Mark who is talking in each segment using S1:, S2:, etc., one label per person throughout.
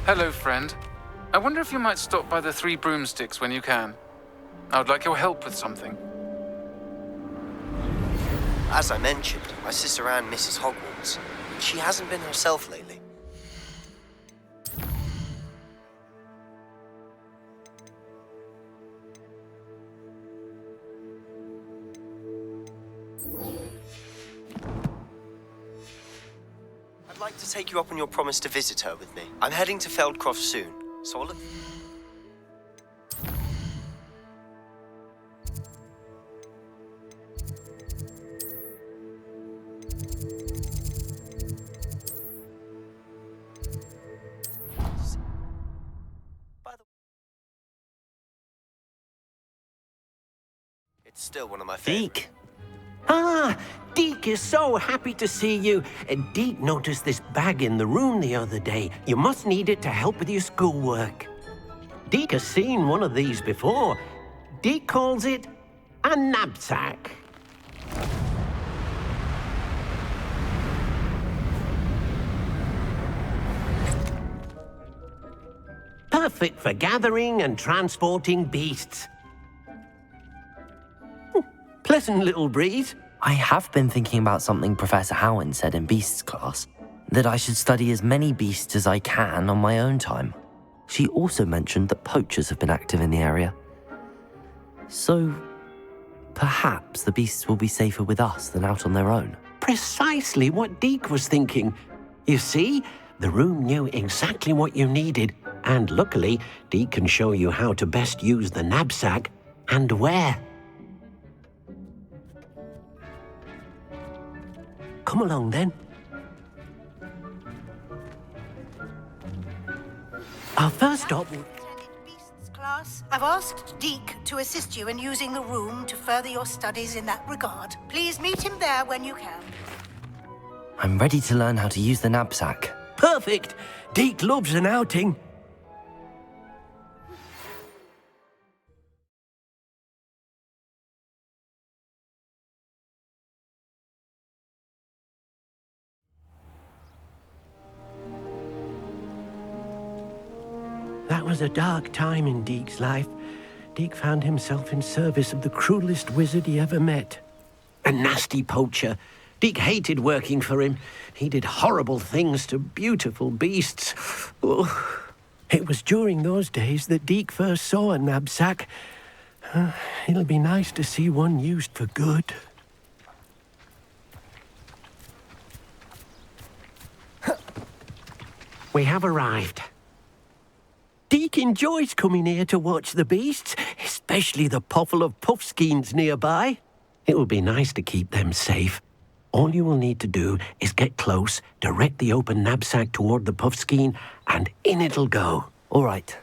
S1: Hello, friend. I wonder if you might stop by the Three Broomsticks when you can. I would like your help with something.
S2: As I mentioned, my sister Anne misses Hogwarts. She hasn't been herself lately. I'd like to take you up on your promise to visit her with me. I'm heading to Feldcroft soon, so I'll look... It's still one of my favorites.
S3: Deke. Ah, Deke is so happy to see you. Deke noticed this bag in the room the other day. You must need it to help with your schoolwork. Deke has seen one of these before. Deke calls it a knapsack. Perfect for gathering and transporting beasts. Pleasant little breeze.
S4: I have been thinking about something Professor Howard said in Beasts class, that I should study as many beasts as I can on my own time. She also mentioned that poachers have been active in the area. So, perhaps the beasts will be safer with us than out on their own.
S3: Precisely what Deke was thinking. You see, the room knew exactly what you needed, and luckily, Deke can show you how to best use the knapsack and where. Come along, then. Our first stop...
S5: Beasts class. I've asked Deke to assist you in using the room to further your studies in that regard. Please meet him there when you can.
S4: I'm ready to learn how to use the knapsack.
S3: Perfect! Deke loves an outing. That was a dark time in Deke's life. Deke found himself in service of the cruelest wizard he ever met. A nasty poacher. Deke hated working for him. He did horrible things to beautiful beasts. Oh. It was during those days that Deke first saw a knapsack. It'll be nice to see one used for good. We have arrived. Deke enjoys coming here to watch the beasts, especially the potful of puffskeins nearby. It will be nice to keep them safe. All you will need to do is get close, direct the open knapsack toward the puffskein, and in it'll go.
S4: All right.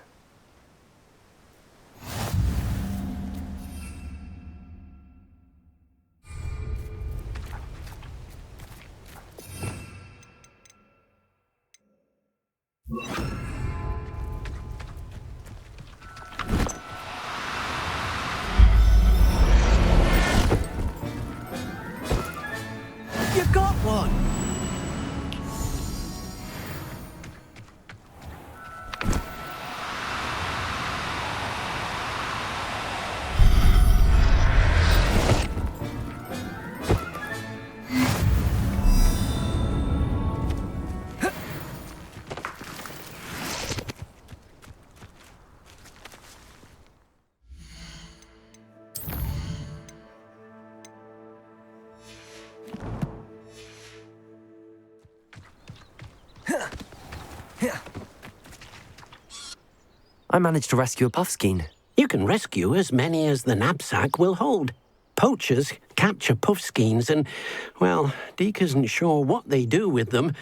S3: You got one!
S4: I managed to rescue a puffskein.
S3: You can rescue as many as the knapsack will hold. Poachers capture puffskeins and, well, Deke isn't sure what they do with them.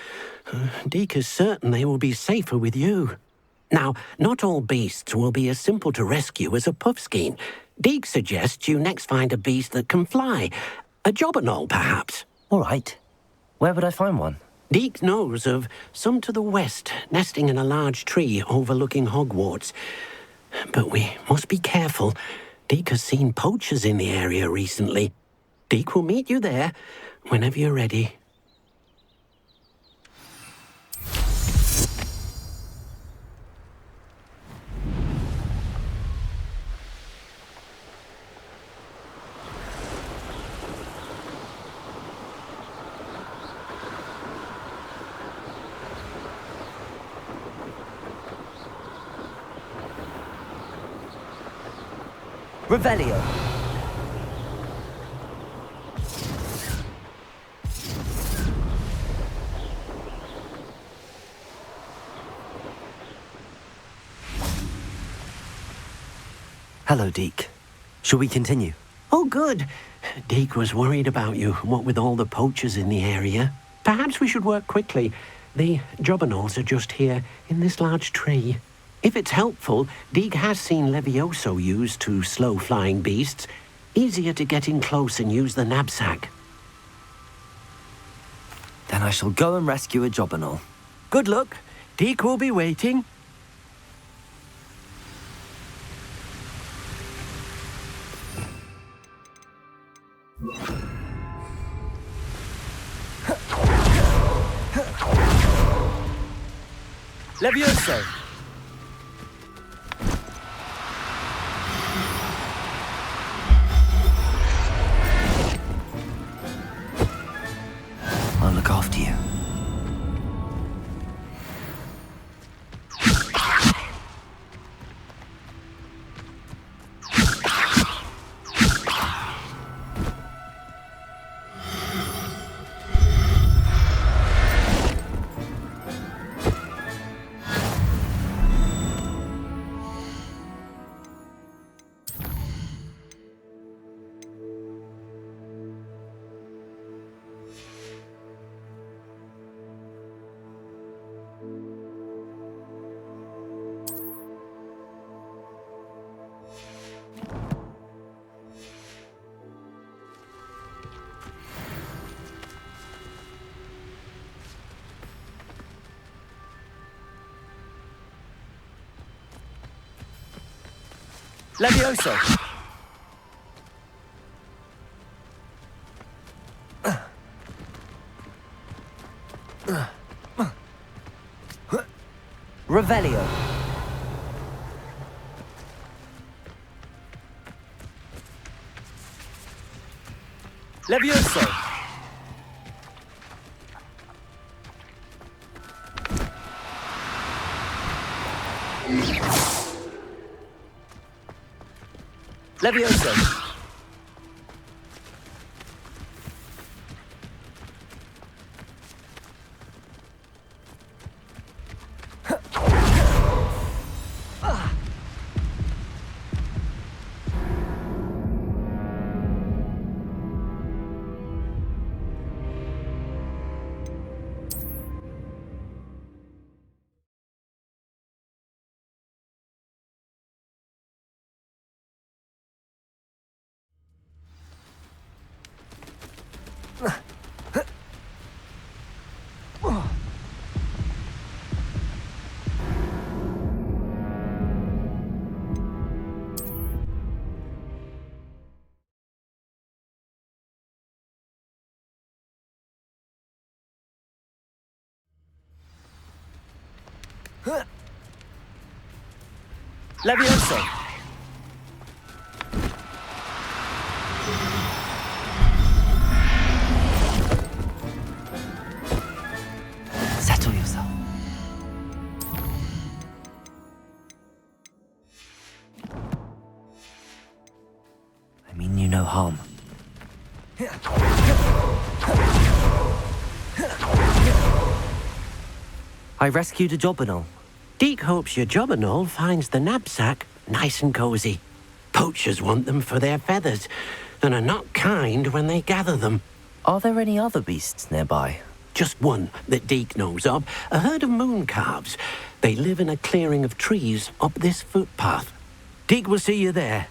S3: Deke is certain they will be safer with you. Now, not all beasts will be as simple to rescue as a puffskein. Deke suggests you next find a beast that can fly. A jobberknoll, perhaps.
S4: All right. Where would I find one?
S3: Deke knows of some to the west, nesting in a large tree overlooking Hogwarts. But we must be careful. Deke has seen poachers in the area recently. Deke will meet you there whenever you're ready.
S4: Revelio. Hello, Deke. Shall we continue?
S3: Oh, good. Deke was worried about you, what with all the poachers in the area. Perhaps we should work quickly. The jobberknolls are just here, in this large tree. If it's helpful, Deke has seen Levioso used to slow flying beasts. Easier to get in close and use the knapsack.
S4: Then I shall go and rescue a jobberknoll.
S3: Good luck. Deke will be waiting.
S4: Levioso! I'll look after you. Levioso! Revelio! Levioso! Levioso! Levioso! Settle yourself. I mean you no harm. I rescued a jobberknoll.
S3: Deke hopes your jobberknoll finds the knapsack nice and cozy. Poachers want them for their feathers, and are not kind when they gather them.
S4: Are there any other beasts nearby?
S3: Just one that Deke knows of, a herd of moon calves. They live in a clearing of trees up this footpath. Deke will see you there.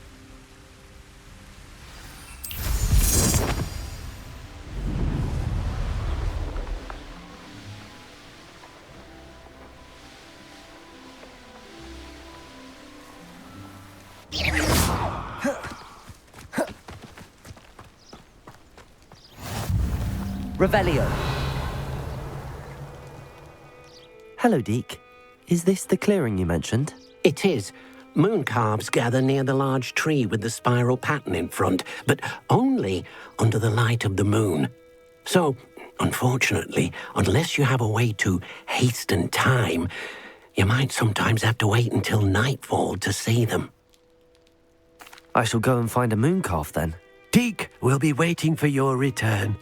S4: Revelio. Hello, Deke. Is this the clearing you mentioned?
S3: It is. Moon calves gather near the large tree with the spiral pattern in front, but only under the light of the moon. So, unfortunately, unless you have a way to hasten time, you might sometimes have to wait until nightfall to see them.
S4: I shall go and find a moon calf then.
S3: Deke will be waiting for your return.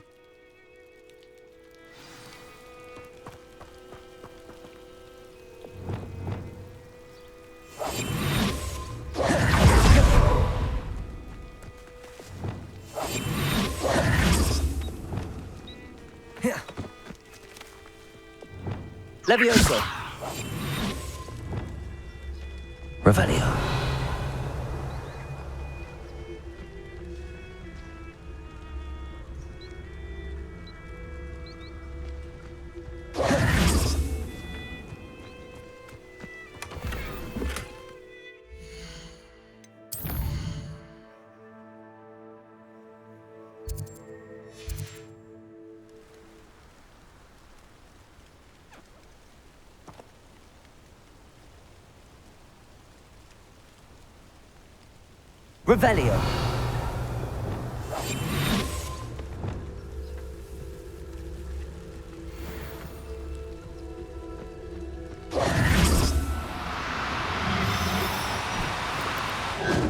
S4: Levioso. Revelio. Revelio.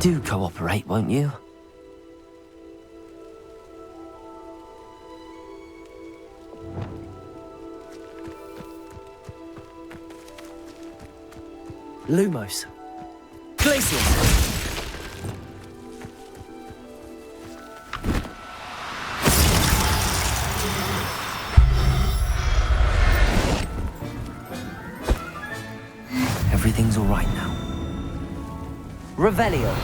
S4: Do cooperate, won't you? Lumos. Glacius. Everything's all right now. Revelio.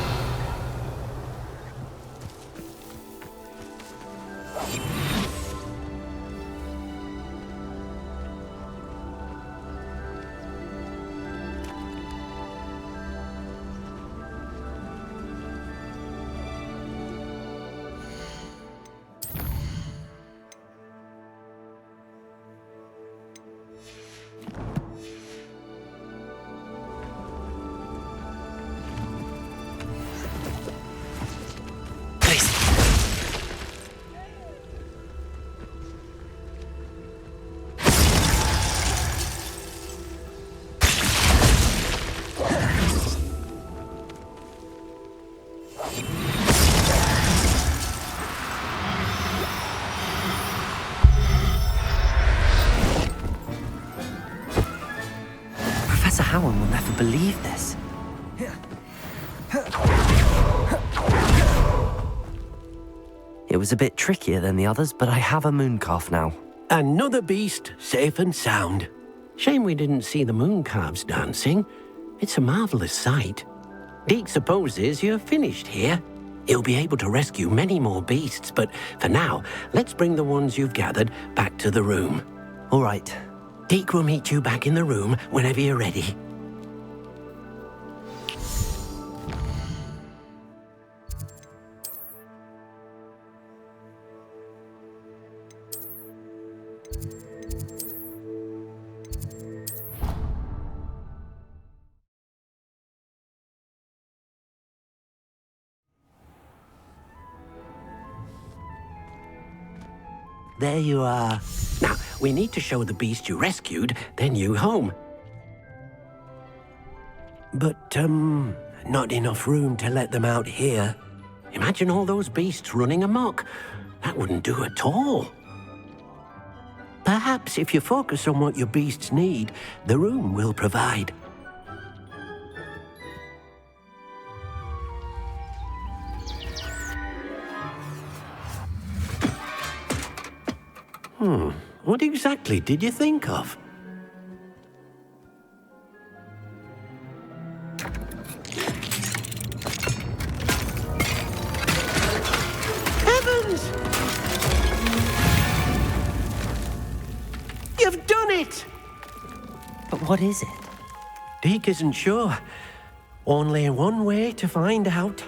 S4: Professor Howard will never believe this. It was a bit trickier than the others, but I have a moon calf now.
S3: Another beast, safe and sound. Shame we didn't see the moon calves dancing. It's a marvelous sight. Deke supposes you're finished here. He'll be able to rescue many more beasts, but for now, let's bring the ones you've gathered back to the room.
S4: All right.
S3: Deke will meet you back in the room whenever you're ready. There you are. Now, we need to show the beast you rescued their new home. But, not enough room to let them out here. Imagine all those beasts running amok. That wouldn't do at all. Perhaps if you focus on what your beasts need, the room will provide. What exactly did you think of? Heavens! You've done it!
S4: But what is it?
S3: Deke isn't sure. Only one way to find out.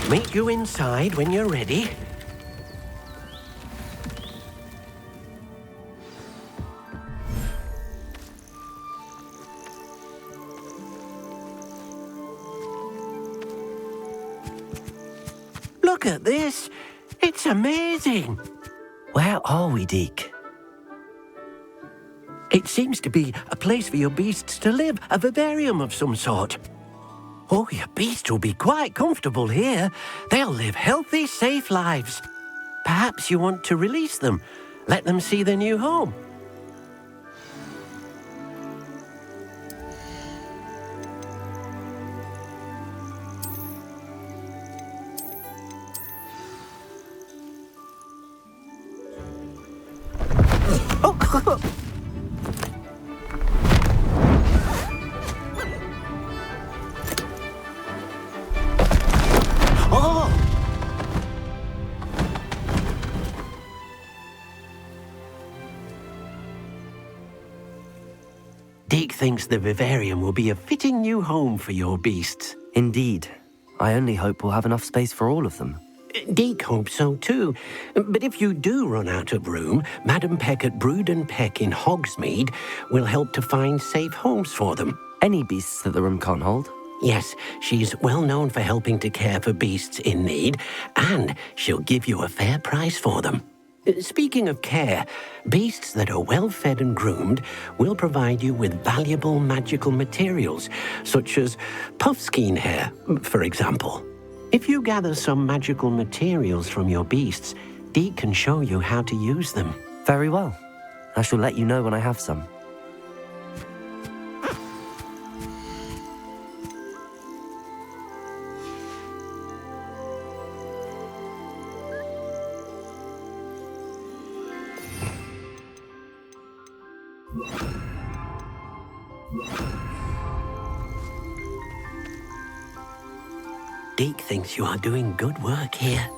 S3: Meet you inside when you're ready. Look at this. It's amazing.
S4: Where are we, Deke?
S3: It seems to be a place for your beasts to live, a vivarium of some sort. Oh, your beasts will be quite comfortable here. They'll live healthy, safe lives. Perhaps you want to release them, let them see their new home. Deke thinks the vivarium will be a fitting new home for your beasts.
S4: Indeed. I only hope we'll have enough space for all of them.
S3: Deke hopes so too. But if you do run out of room, Madam Peck at Brood and Peck in Hogsmeade will help to find safe homes for them.
S4: Any beasts that the room can't hold?
S3: Yes, she's well known for helping to care for beasts in need, and she'll give you a fair price for them. Speaking of care, beasts that are well fed and groomed will provide you with valuable magical materials, such as puffskein hair, for example. If you gather some magical materials from your beasts, Deke can show you how to use them.
S4: Very well. I shall let you know when I have some.
S3: Deke thinks you are doing good work here.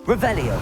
S4: Revelio.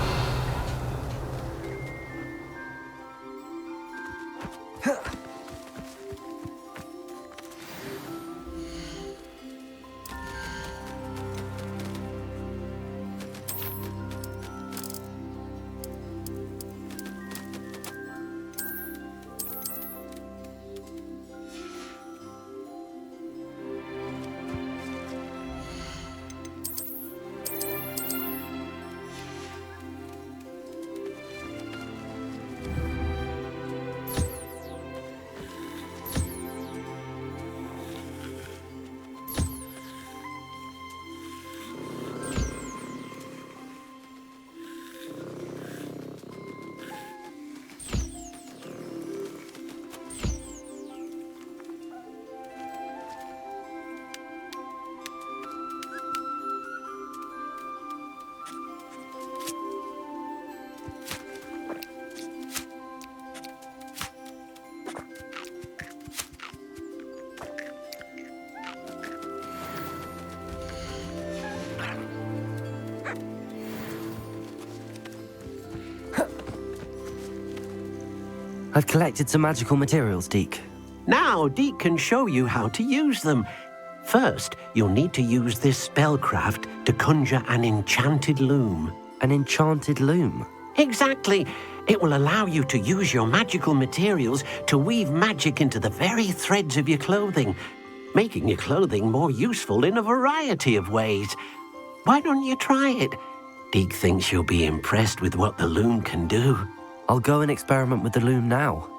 S4: I've collected some magical materials, Deke.
S3: Now, Deke can show you how to use them. First, you'll need to use this spellcraft to conjure an enchanted loom.
S4: An enchanted loom?
S3: Exactly. It will allow you to use your magical materials to weave magic into the very threads of your clothing, making your clothing more useful in a variety of ways. Why don't you try it? Deke thinks you'll be impressed with what the loom can do.
S4: I'll go and experiment with the loom now.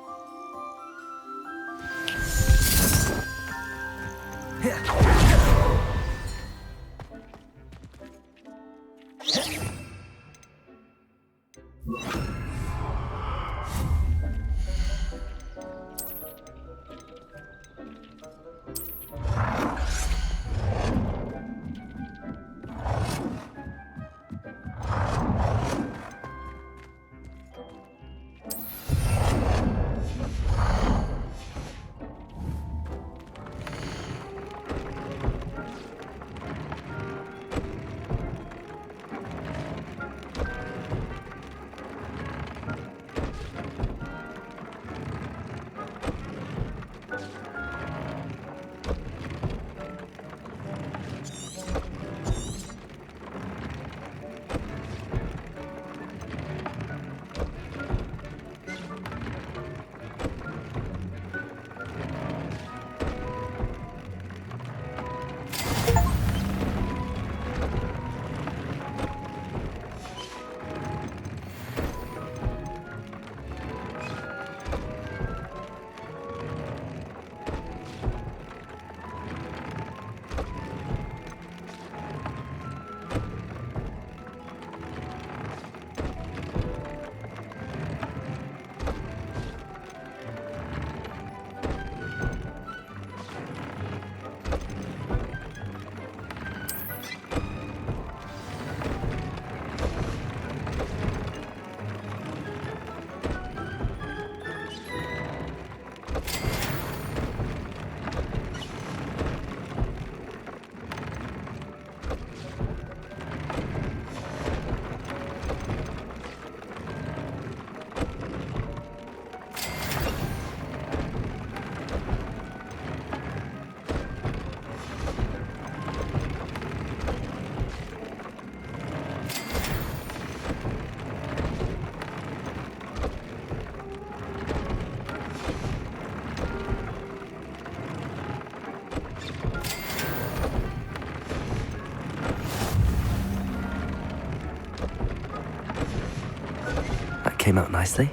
S4: Came out nicely.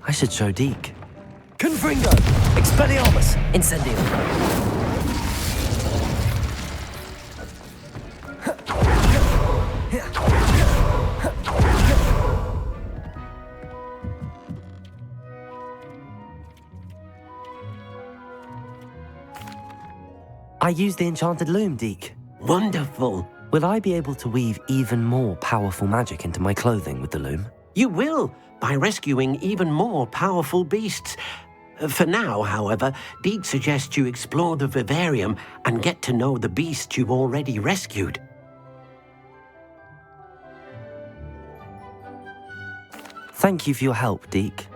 S4: I should show Deke. Confringo! Expelliarmus! Incendio! I used the enchanted loom, Deke.
S3: Wonderful.
S4: Will I be able to weave even more powerful magic into my clothing with the loom?
S3: You will, by rescuing even more powerful beasts. For now, however, Deke suggests you explore the vivarium and get to know the beasts you've already rescued.
S4: Thank you for your help, Deke.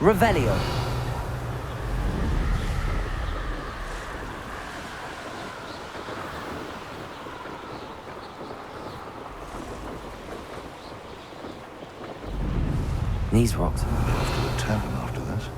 S4: Revelio. These rocks.
S6: Off to the tavern after this.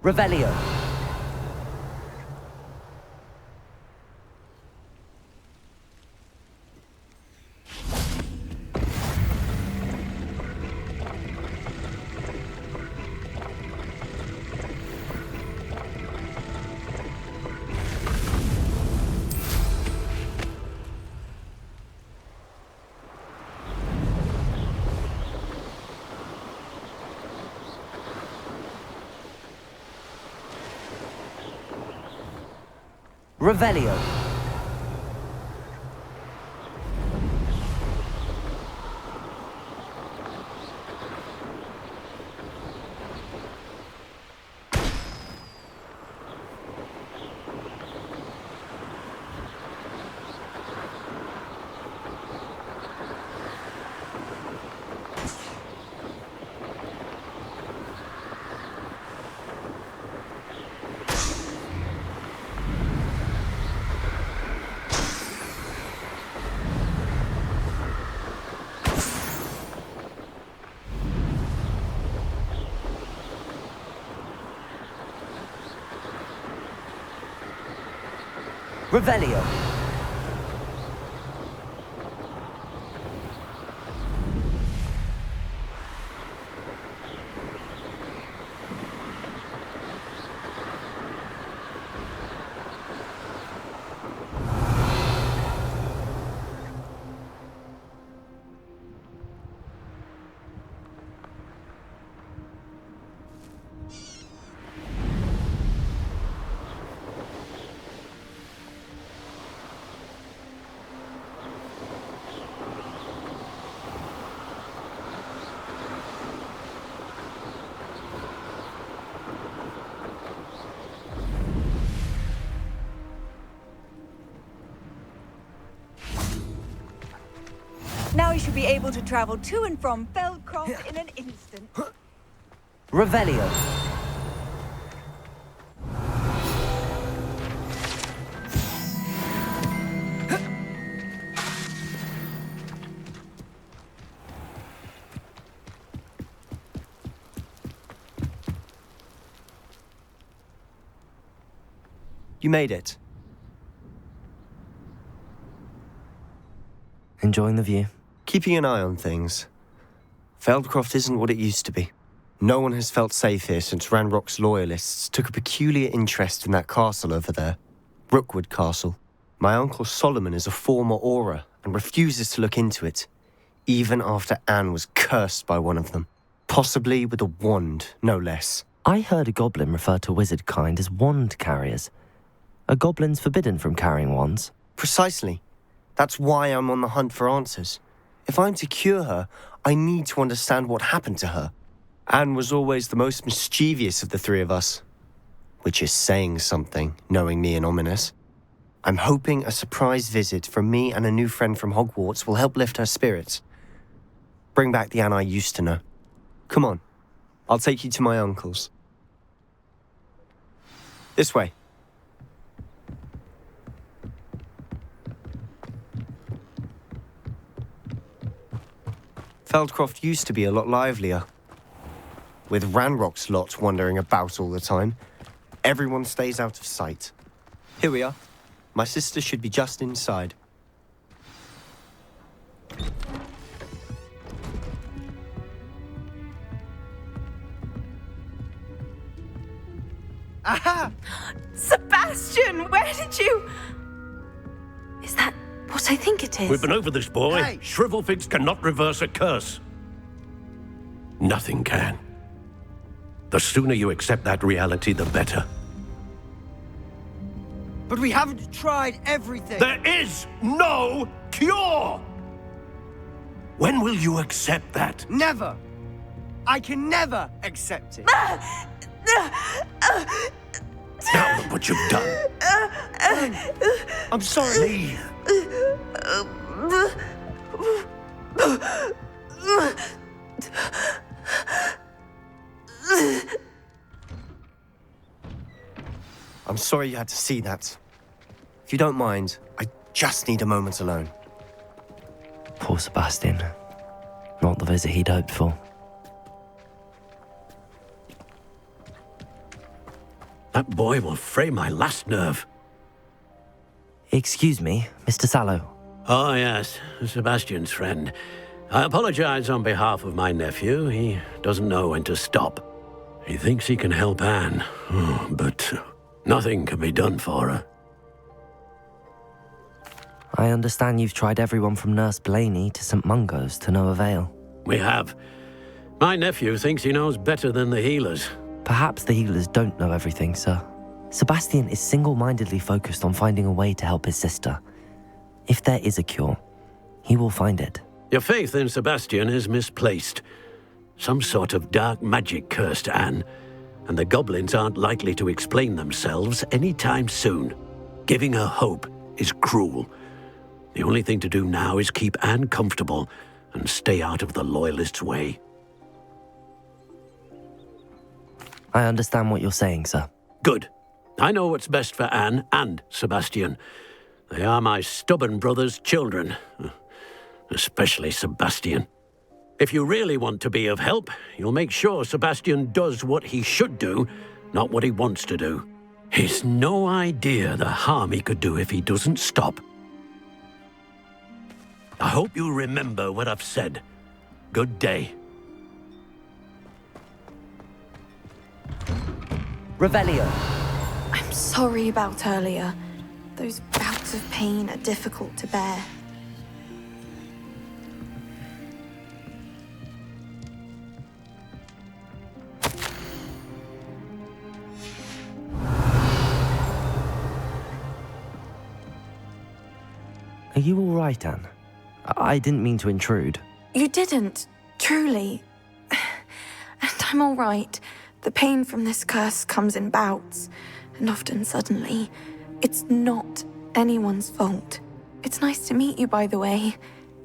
S6: Revelio. Revelio. Revelio.
S7: Now you should be able to travel to and from Feldcroft in an instant.
S4: Revelio.
S2: You made it.
S4: Enjoying the view.
S2: Keeping an eye on things. Feldcroft isn't what it used to be. No one has felt safe here since Ranrock's loyalists took a peculiar interest in that castle over there. Rookwood Castle. My uncle Solomon is a former Auror and refuses to look into it, even after Anne was cursed by one of them. Possibly with a wand, no less.
S4: I heard a goblin refer to wizard kind as wand carriers. Are goblins forbidden from carrying wands?
S2: Precisely. That's why I'm on the hunt for answers. If I'm to cure her, I need to understand what happened to her. Anne was always the most mischievous of the three of us. Which is saying something, knowing me and Ominous. I'm hoping a surprise visit from me and a new friend from Hogwarts will help lift her spirits. Bring back the Anne I used to know. Come on, I'll take you to my uncle's. This way. Feldcroft used to be a lot livelier. With Ranrock's lot wandering about all the time, everyone stays out of sight. Here we are. My sister should be just inside.
S7: Aha! Sebastian, where did you... Is that what
S8: I think it is.
S3: We've been over this, boy.
S2: Hey!
S3: Shrivelfigs cannot reverse a curse. Nothing can. The sooner you accept that reality, the better.
S2: But we haven't tried everything.
S3: There is no cure! When will you accept that?
S2: Never. I can never accept it.
S3: Now look what you've done.
S2: I'm sorry.
S3: Leave.
S2: I'm sorry you had to see that. If you don't mind, I just need a moment alone.
S4: Poor Sebastian. Not the visit he'd hoped for.
S3: That boy will fray my last nerve.
S4: Excuse me, Mr. Sallow.
S3: Oh, yes, Sebastian's friend. I apologize on behalf of my nephew. He doesn't know when to stop. He thinks he can help Anne, but nothing can be done for her.
S4: I understand you've tried everyone from Nurse Blaney to St. Mungo's to no avail.
S3: We have. My nephew thinks he knows better than the healers.
S4: Perhaps the healers don't know everything, sir. Sebastian is single-mindedly focused on finding a way to help his sister. If there is a cure, he will find it.
S3: Your faith in Sebastian is misplaced. Some sort of dark magic cursed Anne, and the goblins aren't likely to explain themselves anytime soon. Giving her hope is cruel. The only thing to do now is keep Anne comfortable and stay out of the Loyalists' way.
S4: I understand what you're saying, sir.
S3: Good. I know what's best for Anne and Sebastian. They are my stubborn brother's children. Especially Sebastian. If you really want to be of help, you'll make sure Sebastian does what he should do, not what he wants to do. He's no idea the harm he could do if he doesn't stop. I hope you remember what I've said. Good day.
S6: Revelio.
S8: I'm sorry about earlier. Those bouts of pain are difficult to bear.
S4: Are you all right, Anne? I didn't mean to intrude.
S8: You didn't, truly. And I'm all right. The pain from this curse comes in bouts, and often suddenly. It's not anyone's fault. It's nice to meet you, by the way.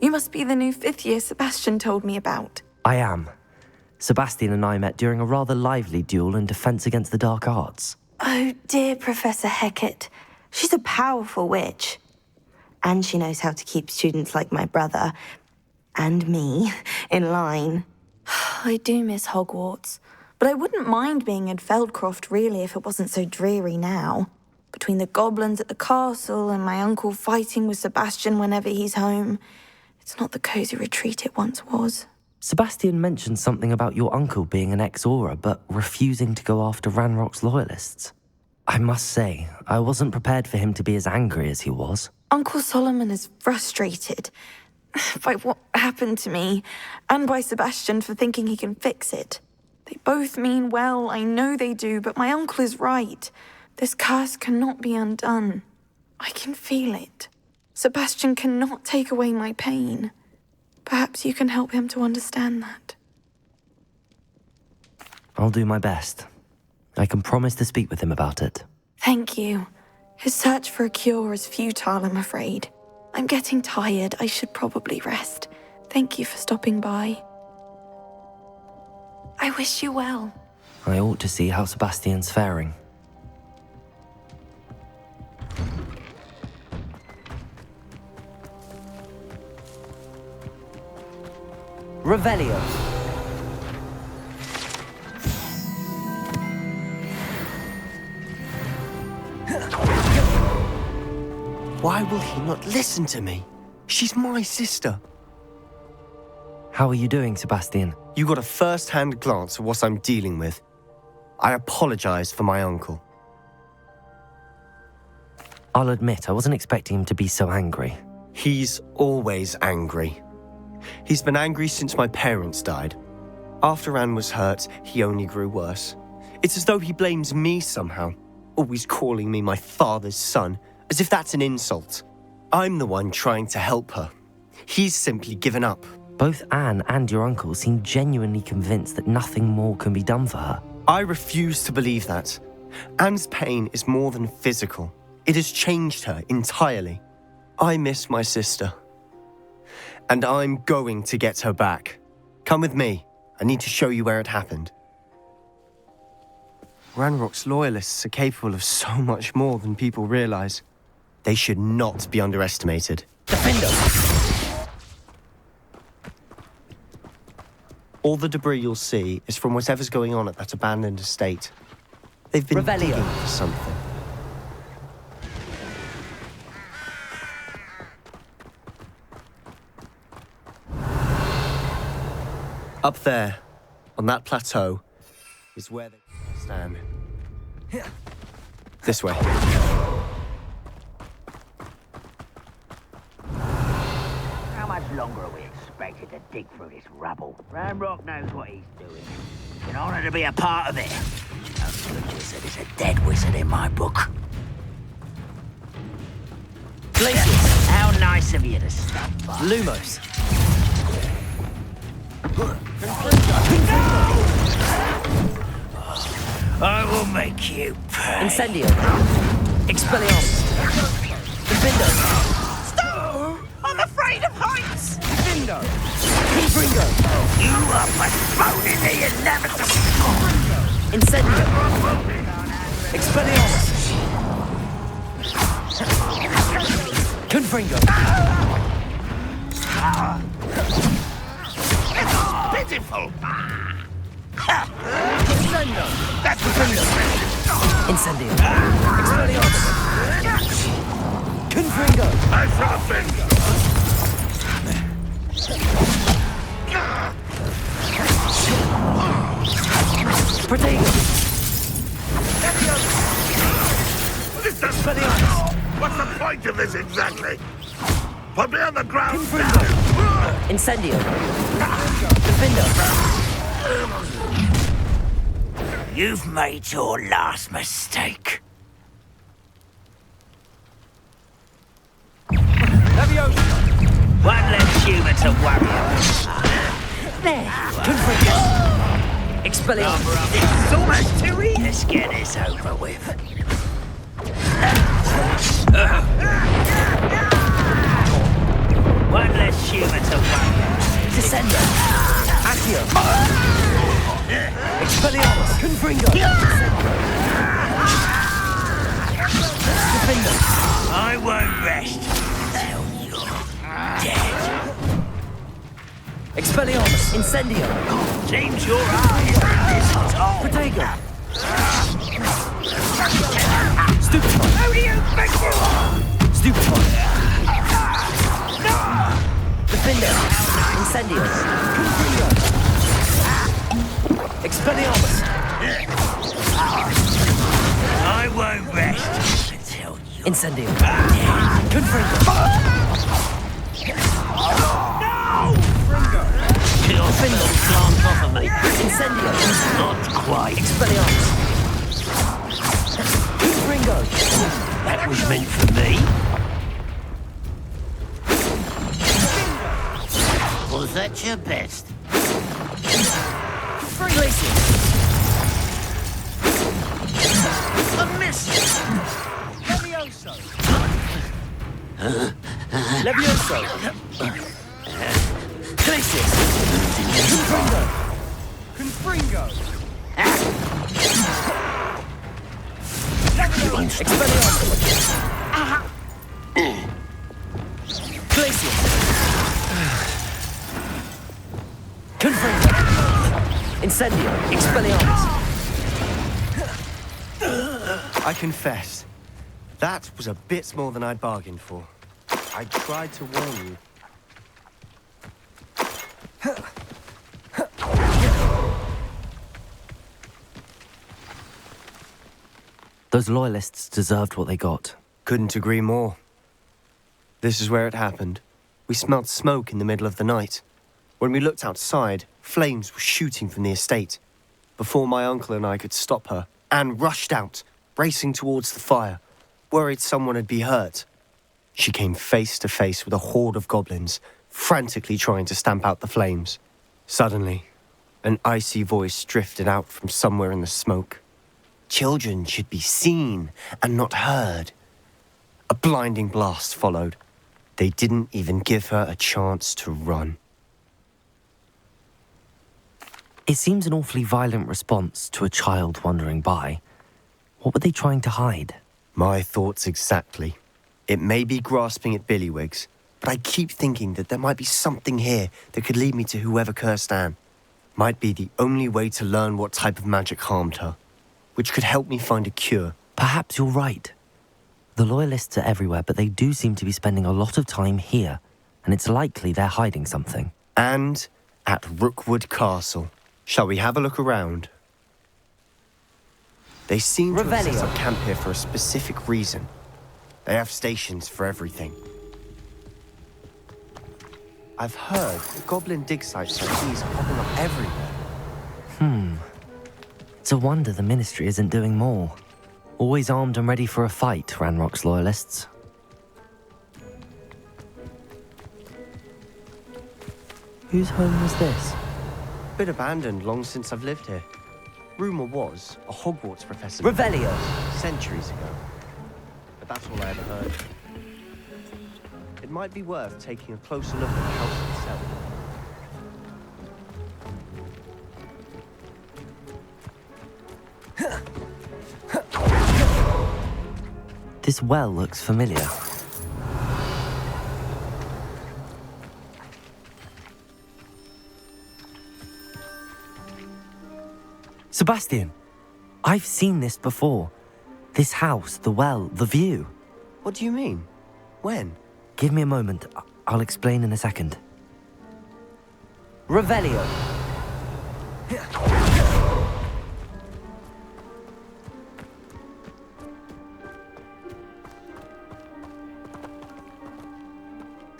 S8: You must be the new 5th year Sebastian told me about.
S4: I am. Sebastian and I met during a rather lively duel in defense against the dark arts.
S9: Oh, dear Professor Hecat. She's a powerful witch. And she knows how to keep students like my brother, and me, in line.
S8: I do miss Hogwarts, but I wouldn't mind being in Feldcroft, really, if it wasn't so dreary now. Between the goblins at the castle and my uncle fighting with Sebastian whenever he's home, it's not the cosy retreat it once was.
S4: Sebastian mentioned something about your uncle being an ex-Auror, but refusing to go after Ranrock's loyalists. I must say, I wasn't prepared for him to be as angry as he was.
S8: Uncle Solomon is frustrated by what happened to me, and by Sebastian for thinking he can fix it. They both mean well, I know they do, but my uncle is right. This curse cannot be undone. I can feel it. Sebastian cannot take away my pain. Perhaps you can help him to understand that.
S4: I'll do my best. I can promise to speak with him about it.
S8: Thank you. His search for a cure is futile, I'm afraid. I'm getting tired. I should probably rest. Thank you for stopping by. I wish you well.
S4: I ought to see how Sebastian's faring.
S6: Revelio.
S2: Why will he not listen to me? She's my sister.
S4: How are you doing, Sebastian?
S2: You got a first-hand glance at what I'm dealing with. I apologize for my uncle.
S4: I'll admit, I wasn't expecting him to be so angry.
S2: He's always angry. He's been angry since my parents died. After Anne was hurt, he only grew worse. It's as though he blames me somehow, always calling me my father's son, as if that's an insult. I'm the one trying to help her. He's simply given up.
S4: Both Anne and your uncle seem genuinely convinced that nothing more can be done for her.
S2: I refuse to believe that. Anne's pain is more than physical. It has changed her entirely. I miss my sister. And I'm going to get her back. Come with me. I need to show you where it happened. Ranrock's loyalists are capable of so much more than people realize. They should not be underestimated.
S3: Defender!
S2: All the debris you'll see is from whatever's going on at that abandoned estate. They've been
S6: Revelio.
S2: digging for something. Up there, on that plateau, is where they stand. This way.
S10: How much longer are we expected to dig through this rubble? Ranrock knows what he's doing. It's an honor to be a part of it. A good wizard is a dead wizard in my book.
S3: Glacius!
S10: How nice of you to stop by.
S3: Lumos!
S10: I will make you pay.
S3: Incendio! Expelliarmus! Defendo!
S10: I'm afraid of heights!
S3: Defendo! Confringo!
S10: You are postponing the inevitable!
S3: Incendio! Expelliarmus! Confringo!
S10: Pitiful!
S3: Incendio!
S10: That's Confringo!
S3: Incendio! Expelliarmus! Confringo!
S10: I shall finger!
S3: Protego!
S10: Expelliarmus! What's the point of this exactly? Put me on the ground!
S3: Confringo! Incendio! Defendo!
S10: You've made your last mistake.
S3: Leviosa!
S10: One less human to worry about.
S3: There! Confringo! Expelliarmus!
S10: It's almost too easy. Let's get this over with. One less human to worry about.
S3: Descendo! Accio! Expelliarmus! Confringo! Defendo!
S10: I won't rest until you're dead.
S3: Expelliarmus! Incendio!
S10: Seems your eyes are this tall.
S3: Protego! Stupefy!
S10: Who do you think you are?
S3: Stupefy! Defendo! Incendio! Confringo! Expelliarmus!
S10: I won't rest until you're
S3: Incendio! Confringo!
S10: Your finger plant off of me.
S3: Incendio!
S10: Not quite.
S3: Expelliarmus! Confringo!
S10: That was meant for me. Was that your best?
S3: Glacius!
S10: A miss!
S3: Levioso! Levioso! Glacius! Confringo! Confringo! Expelliarmus! Glacius! Confringo! Incendio! Expelliarmus!
S2: I confess, that was a bit more than I'd bargained for. I tried to warn you.
S4: Those loyalists deserved what they got.
S2: Couldn't agree more. This is where it happened. We smelled smoke in the middle of the night. When we looked outside, flames were shooting from the estate. Before my uncle and I could stop her, Anne rushed out, racing towards the fire, worried someone had been hurt. She came face to face with a horde of goblins, frantically trying to stamp out the flames. Suddenly, an icy voice drifted out from somewhere in the smoke. Children should be seen and not heard. A blinding blast followed. They didn't even give her a chance to run.
S4: It seems an awfully violent response to a child wandering by. What were they trying to hide?
S2: My thoughts exactly. It may be grasping at Billywigs, but I keep thinking that there might be something here that could lead me to whoever cursed Anne. Might be the only way to learn what type of magic harmed her, which could help me find a cure.
S4: Perhaps you're right. The Loyalists are everywhere, but they do seem to be spending a lot of time here, and it's likely they're hiding something.
S2: And at Rookwood Castle. Shall we have a look around? They seem to have set up camp here for a specific reason. They have stations for everything. I've heard goblin dig sites like these popping up everywhere.
S4: It's a wonder the Ministry isn't doing more. Always armed and ready for a fight, Ranrock's Loyalists. Whose home was this?
S2: Bit abandoned long since I've lived here. Rumour was a Hogwarts professor
S6: Revelio.
S2: centuries ago. But that's all I ever heard. It might be worth taking a closer look at the house itself.
S4: This well looks familiar. Sebastian, I've seen this before. This house, the well, the view.
S2: What do you mean? When?
S4: Give me a moment. I'll explain in a second.
S6: Revelio.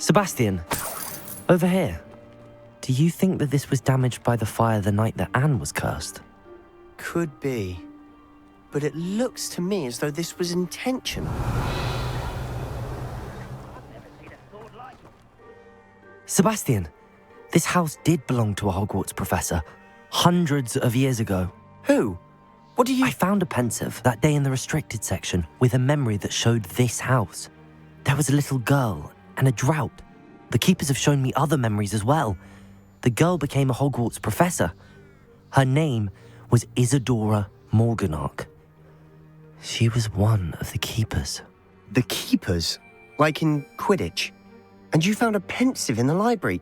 S4: Sebastian, over here. Do you think that this was damaged by the fire the night that Anne was cursed?
S2: Could be. But it looks to me as though this was intentional.
S4: Sebastian, this house did belong to a Hogwarts professor hundreds of years ago.
S2: Who? What do you...
S4: I found a pensive that day in the restricted section with a memory that showed this house. There was a little girl and a drought. The keepers have shown me other memories as well. The girl became a Hogwarts professor. Her name was Isadora Morganach. She was one of the keepers.
S2: The keepers? Like in Quidditch? And you found a pensive in the library?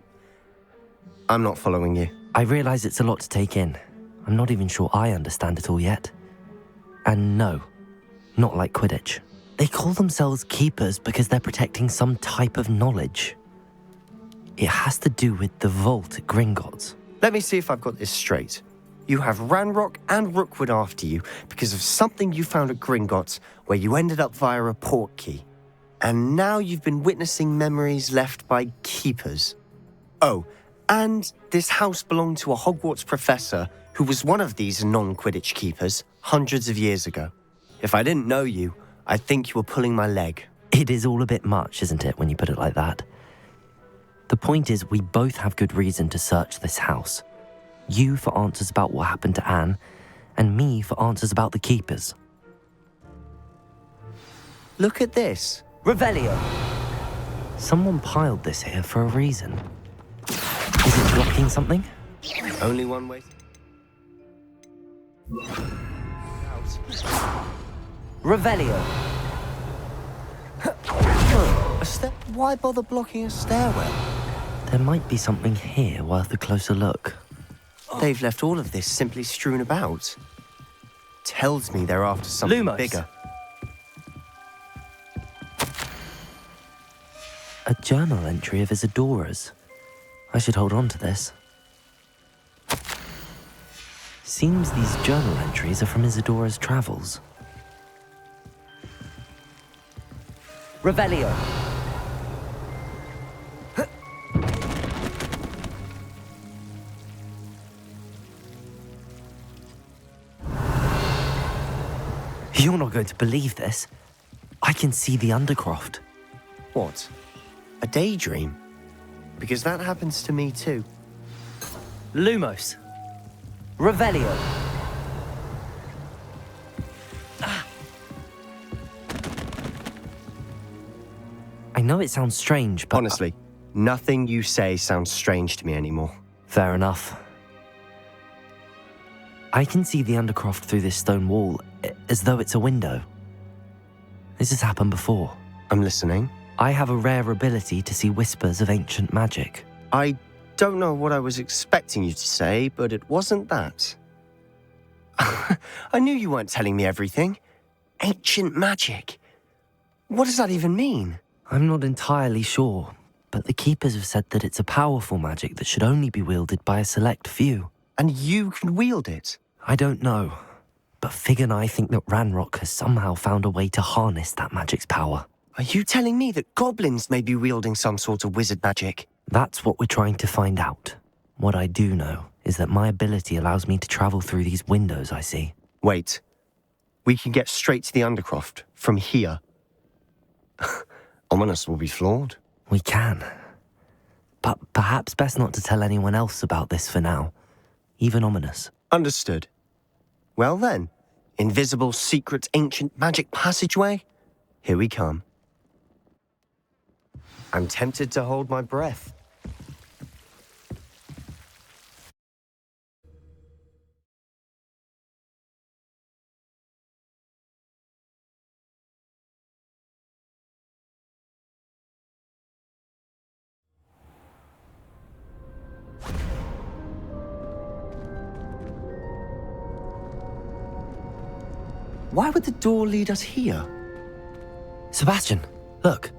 S2: I'm not following you.
S4: I realize it's a lot to take in. I'm not even sure I understand it all yet. And no, not like Quidditch. They call themselves keepers because they're protecting some type of knowledge. It has to do with the vault at Gringotts.
S2: Let me see if I've got this straight. You have Ranrock and Rookwood after you because of something you found at Gringotts where you ended up via a portkey. And now you've been witnessing memories left by keepers. Oh, and this house belonged to a Hogwarts professor who was one of these non-Quidditch keepers hundreds of years ago. If I didn't know you, I'd think you were pulling my leg.
S4: It is all a bit much, isn't it, when you put it like that? The point is, we both have good reason to search this house. You for answers about what happened to Anne, and me for answers about the keepers.
S2: Look at this.
S6: Revelio.
S4: Someone piled this here for a reason. Is it blocking something?
S2: Only one way.
S6: Revelio.
S2: Why bother blocking a stairwell?
S4: There might be something here worth a closer look.
S2: They've left all of this simply strewn about. Tells me they're after something
S6: Lumos.
S2: bigger.
S4: A journal entry of Isadora's. I should hold on to this. Seems these journal entries are from Isadora's travels.
S6: Revelio.
S4: You're not going to believe this. I can see the Undercroft.
S2: What? A daydream? Because that happens to me too.
S6: Lumos. Revelio.
S4: I know it sounds strange, but...
S2: Honestly, nothing you say sounds strange to me anymore.
S4: Fair enough. I can see the Undercroft through this stone wall, as though it's a window. This has happened before.
S2: I'm listening.
S4: I have a rare ability to see whispers of ancient magic.
S2: I don't know what I was expecting you to say, but it wasn't that. I knew you weren't telling me everything. Ancient magic. What does that even mean?
S4: I'm not entirely sure, but the Keepers have said that it's a powerful magic that should only be wielded by a select few.
S2: And you can wield it?
S4: I don't know, but Fig and I think that Ranrock has somehow found a way to harness that magic's power.
S2: Are you telling me that goblins may be wielding some sort of wizard magic?
S4: That's what we're trying to find out. What I do know is that my ability allows me to travel through these windows I see.
S2: Wait. We can get straight to the Undercroft from here. Ominous will be flawed.
S4: We can. But perhaps best not to tell anyone else about this for now. Even Ominous.
S2: Understood. Well then, invisible, secret, ancient magic passageway? Here we come. I'm tempted to hold my breath. Why would the door lead us here?
S4: Sebastian, look.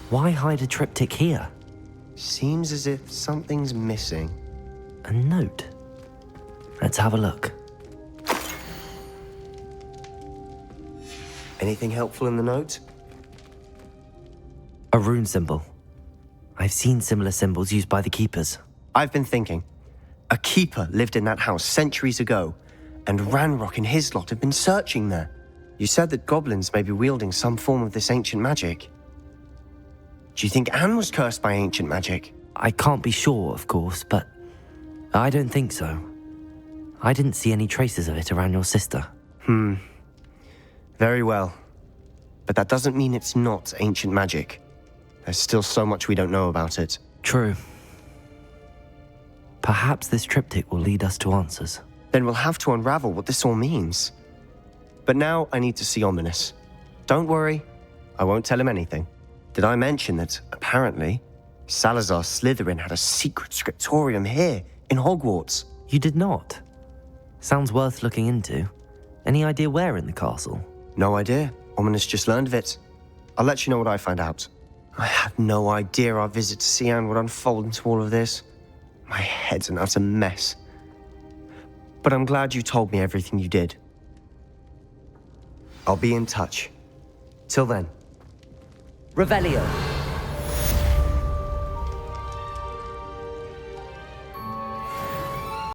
S4: Why hide a triptych here?
S2: Seems as if something's missing.
S4: A note. Let's have a look.
S2: Anything helpful in the note?
S4: A rune symbol. I've seen similar symbols used by the Keepers.
S2: I've been thinking. A keeper lived in that house centuries ago, and Ranrock and his lot have been searching there. You said that goblins may be wielding some form of this ancient magic. Do you think Anne was cursed by ancient magic?
S4: I can't be sure, of course, but I don't think so. I didn't see any traces of it around your sister.
S2: Very well. But that doesn't mean it's not ancient magic. There's still so much we don't know about it.
S4: True. Perhaps this triptych will lead us to answers.
S2: Then we'll have to unravel what this all means. But now I need to see Ominous. Don't worry, I won't tell him anything. Did I mention that, apparently, Salazar Slytherin had a secret scriptorium here, in Hogwarts?
S4: You did not? Sounds worth looking into. Any idea where in the castle?
S2: No idea. Ominous just learned of it. I'll let you know what I find out. I had no idea our visit to Cian would unfold into all of this. My head's an utter mess. But I'm glad you told me everything you did. I'll be in touch. Till then.
S6: Revelio.